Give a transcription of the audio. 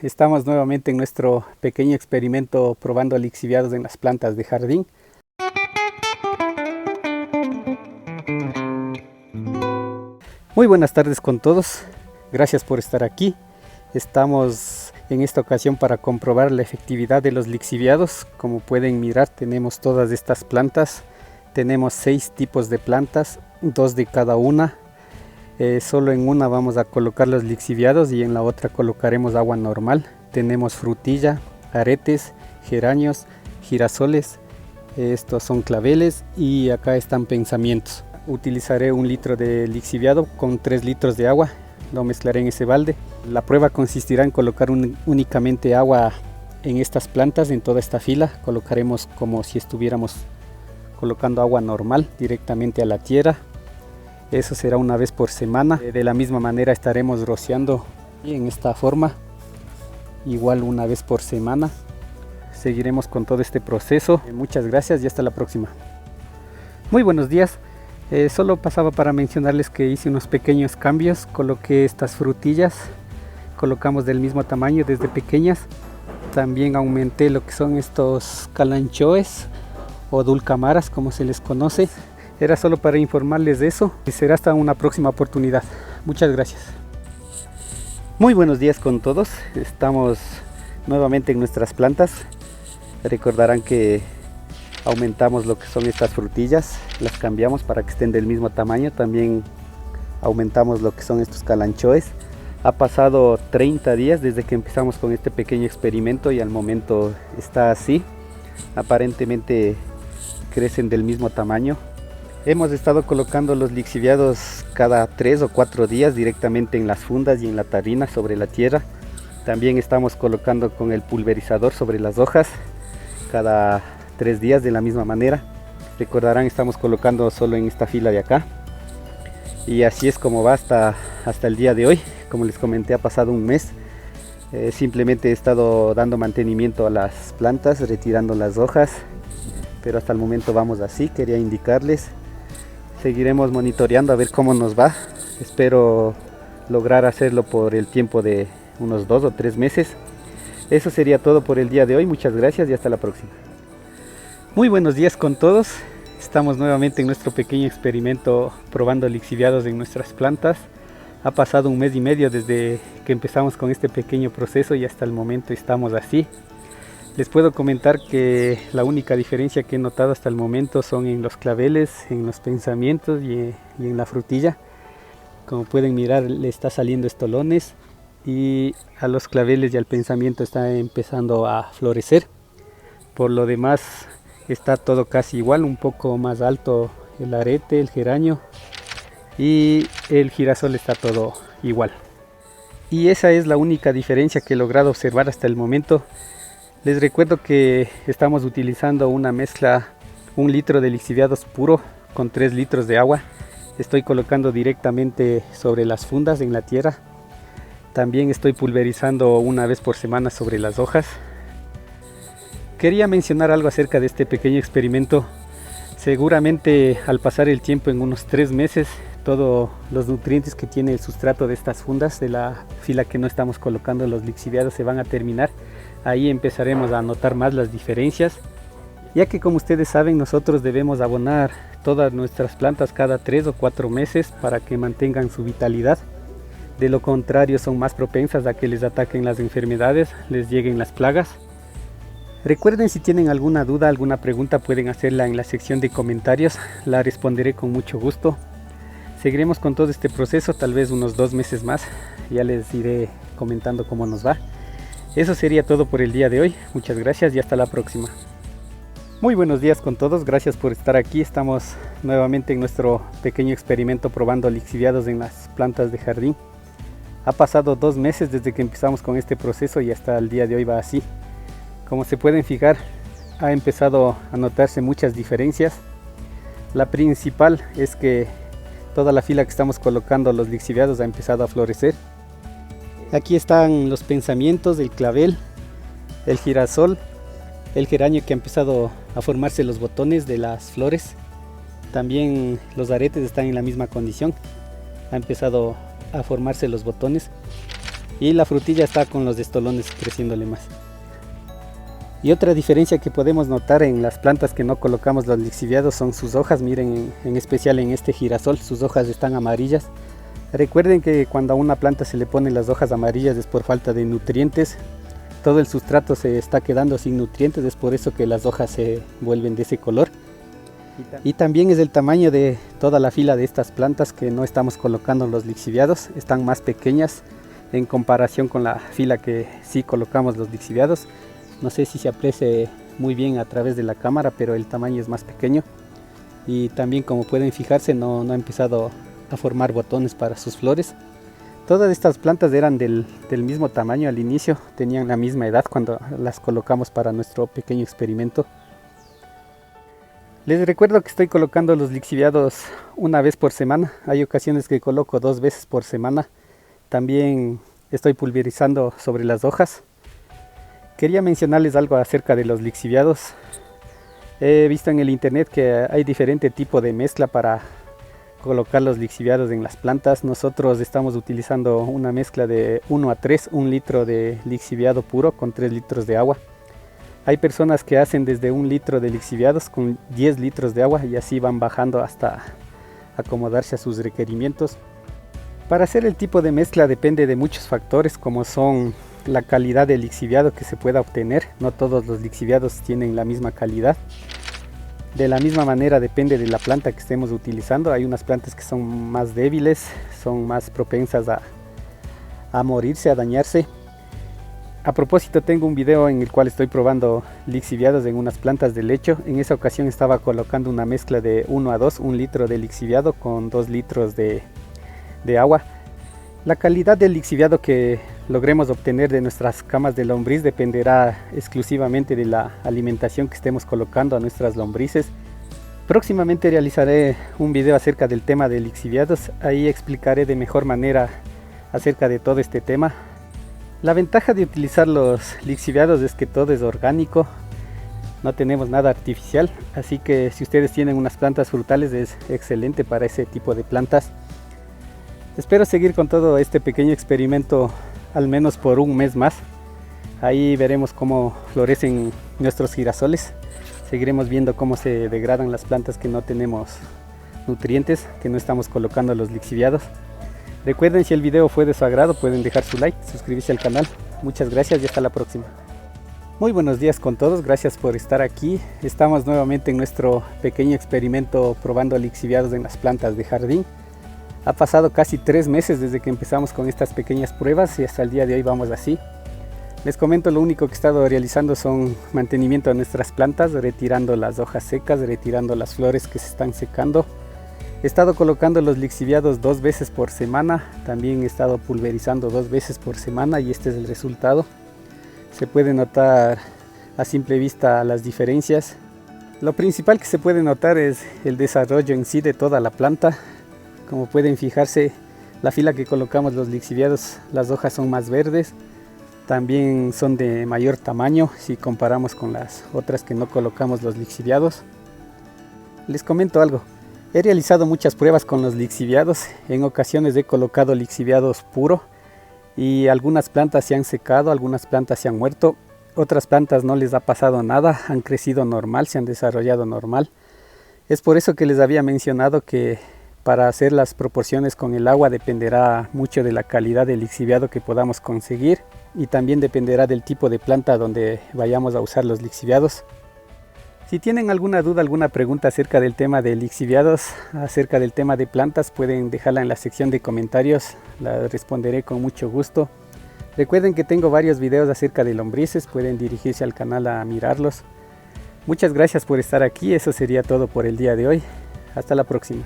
Estamos nuevamente en nuestro pequeño experimento probando lixiviados en las plantas de jardín. Muy buenas tardes con todos, gracias por estar aquí. Estamos en esta ocasión para comprobar la efectividad de los lixiviados. Como pueden mirar, tenemos todas estas plantas. Tenemos 6 tipos de plantas, 2 de cada una. Solo en una vamos a colocar los lixiviados y en la otra colocaremos agua normal. Tenemos frutilla, aretes, geranios, girasoles, estos son claveles y acá están pensamientos. Utilizaré 1 litro de lixiviado con 3 litros de agua, lo mezclaré en ese balde. La prueba consistirá en colocar únicamente agua en estas plantas, en toda esta fila. Colocaremos como si estuviéramos colocando agua normal directamente a la tierra. Eso será una vez por semana. De la misma manera estaremos rociando en esta forma, igual una vez por semana. Seguiremos con todo este proceso. Muchas gracias y hasta la próxima. Muy buenos días. Solo pasaba para mencionarles que hice unos pequeños cambios. Coloqué estas frutillas, colocamos del mismo tamaño desde pequeñas. También aumenté lo que son estos calanchoes o dulcamaras, como se les conoce. Era solo para informarles de eso y será hasta una próxima oportunidad. Muchas gracias. Muy buenos días con todos. Estamos nuevamente en nuestras plantas. Recordarán que aumentamos lo que son estas frutillas, las cambiamos para que estén del mismo tamaño. También aumentamos lo que son estos calanchoes. Ha pasado 30 días desde que empezamos con este pequeño experimento y al momento está así. Aparentemente crecen del mismo tamaño. Hemos estado colocando los lixiviados cada 3 o 4 días directamente en las fundas y en la tarina sobre la tierra. También estamos colocando con el pulverizador sobre las hojas cada 3 días de la misma manera. Recordarán, estamos colocando solo en esta fila de acá. Y así es como va hasta el día de hoy. Como les comenté, ha pasado un mes. Simplemente he estado dando mantenimiento a las plantas, retirando las hojas. Pero hasta el momento vamos así, quería indicarles. Seguiremos monitoreando a ver cómo nos va. Espero lograr hacerlo por el tiempo de unos 2 o 3 meses. Eso sería todo por el día de hoy. Muchas gracias y hasta la próxima. Muy buenos días con todos. Estamos nuevamente en nuestro pequeño experimento probando lixiviados en nuestras plantas. Ha pasado un mes y medio desde que empezamos con este pequeño proceso y hasta el momento estamos así. Les puedo comentar que la única diferencia que he notado hasta el momento son en los claveles, en los pensamientos y en la frutilla. Como pueden mirar, le está saliendo estolones y a los claveles y al pensamiento está empezando a florecer. Por lo demás está todo casi igual, un poco más alto el arete, el geranio y el girasol está todo igual. Y esa es la única diferencia que he logrado observar hasta el momento. Les recuerdo que estamos utilizando una mezcla, 1 litro de lixiviados puro con 3 litros de agua. Estoy colocando directamente sobre las fundas en la tierra. También estoy pulverizando una vez por semana sobre las hojas. Quería mencionar algo acerca de este pequeño experimento. Seguramente al pasar el tiempo, en unos 3 meses, todos los nutrientes que tiene el sustrato de estas fundas, de la fila que no estamos colocando los lixiviados, se van a terminar. Ahí empezaremos a notar más las diferencias, ya que como ustedes saben, nosotros debemos abonar todas nuestras plantas cada 3 o 4 meses para que mantengan su vitalidad. De lo contrario, son más propensas a que les ataquen las enfermedades, les lleguen las plagas. Recuerden, si tienen alguna duda, alguna pregunta, pueden hacerla en la sección de comentarios, la responderé con mucho gusto. Seguiremos con todo este proceso, tal vez unos 2 meses más, ya les iré comentando cómo nos va. Eso sería todo por el día de hoy. Muchas gracias y hasta la próxima. Muy buenos días con todos. Gracias por estar aquí. Estamos nuevamente en nuestro pequeño experimento probando lixiviados en las plantas de jardín. Ha pasado 2 meses desde que empezamos con este proceso y hasta el día de hoy va así. Como se pueden fijar, ha empezado a notarse muchas diferencias. La principal es que toda la fila que estamos colocando los lixiviados ha empezado a florecer. Aquí están los pensamientos, el clavel, el girasol, el geranio que ha empezado a formarse los botones de las flores. También los aretes están en la misma condición, ha empezado a formarse los botones. y la frutilla está con los estolones creciéndole más. Y otra diferencia que podemos notar en las plantas que no colocamos los lixiviados son sus hojas. Miren, en especial en este girasol, sus hojas están amarillas. Recuerden que cuando a una planta se le ponen las hojas amarillas es por falta de nutrientes. Todo el sustrato se está quedando sin nutrientes, es por eso que las hojas se vuelven de ese color. Y también es el tamaño de toda la fila de estas plantas que no estamos colocando los lixiviados. Están más pequeñas en comparación con la fila que sí colocamos los lixiviados. No sé si se aprecia muy bien a través de la cámara, pero el tamaño es más pequeño. Y también, como pueden fijarse, no ha empezado a formar botones para sus flores. Todas estas plantas eran del mismo tamaño al inicio, tenían la misma edad cuando las colocamos para nuestro pequeño experimento. Les recuerdo que estoy colocando los lixiviados una vez por semana. Hay ocasiones que coloco 2 veces por semana. También estoy pulverizando sobre las hojas. Quería mencionarles algo acerca de los lixiviados. He visto en el internet que hay diferente tipo de mezcla para colocar los lixiviados en las plantas. Nosotros estamos utilizando una mezcla de 1:3, 1 litro de lixiviado puro con 3 litros de agua. Hay personas que hacen desde 1 litro de lixiviados con 10 litros de agua y así van bajando hasta acomodarse a sus requerimientos. Para hacer el tipo de mezcla depende de muchos factores, como son la calidad del lixiviado que se pueda obtener. No todos los lixiviados tienen la misma calidad. De la misma manera depende de la planta que estemos utilizando. Hay unas plantas que son más débiles, son más propensas a morirse, a dañarse. A propósito, tengo un video en el cual estoy probando lixiviados en unas plantas de lecho. En esa ocasión estaba colocando una mezcla de 1:2, 1 litro de lixiviado con 2 litros de agua. La calidad del lixiviado que logremos obtener de nuestras camas de lombriz dependerá exclusivamente de la alimentación que estemos colocando a nuestras lombrices. Próximamente realizaré un video acerca del tema de lixiviados. Ahí explicaré de mejor manera acerca de todo este tema. La ventaja de utilizar los lixiviados es que todo es orgánico, no tenemos nada artificial, así que si ustedes tienen unas plantas frutales es excelente para ese tipo de plantas. Espero seguir con todo este pequeño experimento al menos por un mes más. Ahí veremos cómo florecen nuestros girasoles. Seguiremos viendo cómo se degradan las plantas que no tenemos nutrientes, que no estamos colocando los lixiviados. Recuerden, si el video fue de su agrado, pueden dejar su like, suscribirse al canal. Muchas gracias y hasta la próxima. Muy buenos días con todos, gracias por estar aquí. Estamos nuevamente en nuestro pequeño experimento probando lixiviados en las plantas de jardín. Ha pasado casi 3 meses desde que empezamos con estas pequeñas pruebas y hasta el día de hoy vamos así. Les comento, lo único que he estado realizando son mantenimiento de nuestras plantas, retirando las hojas secas, retirando las flores que se están secando. He estado colocando los lixiviados 2 veces por semana, también he estado pulverizando 2 veces por semana y este es el resultado. Se puede notar a simple vista las diferencias. Lo principal que se puede notar es el desarrollo en sí de toda la planta. Como pueden fijarse, la fila que colocamos los lixiviados, las hojas son más verdes, también son de mayor tamaño si comparamos con las otras que no colocamos los lixiviados. Les comento algo. He realizado muchas pruebas con los lixiviados. En ocasiones he colocado lixiviados puro y algunas plantas se han secado, algunas plantas se han muerto. Otras plantas no les ha pasado nada, han crecido normal, se han desarrollado normal. Es por eso que les había mencionado que para hacer las proporciones con el agua dependerá mucho de la calidad del lixiviado que podamos conseguir y también dependerá del tipo de planta donde vayamos a usar los lixiviados. Si tienen alguna duda, alguna pregunta acerca del tema de lixiviados, acerca del tema de plantas, pueden dejarla en la sección de comentarios, la responderé con mucho gusto. Recuerden que tengo varios videos acerca de lombrices, pueden dirigirse al canal a mirarlos. Muchas gracias por estar aquí, eso sería todo por el día de hoy. Hasta la próxima.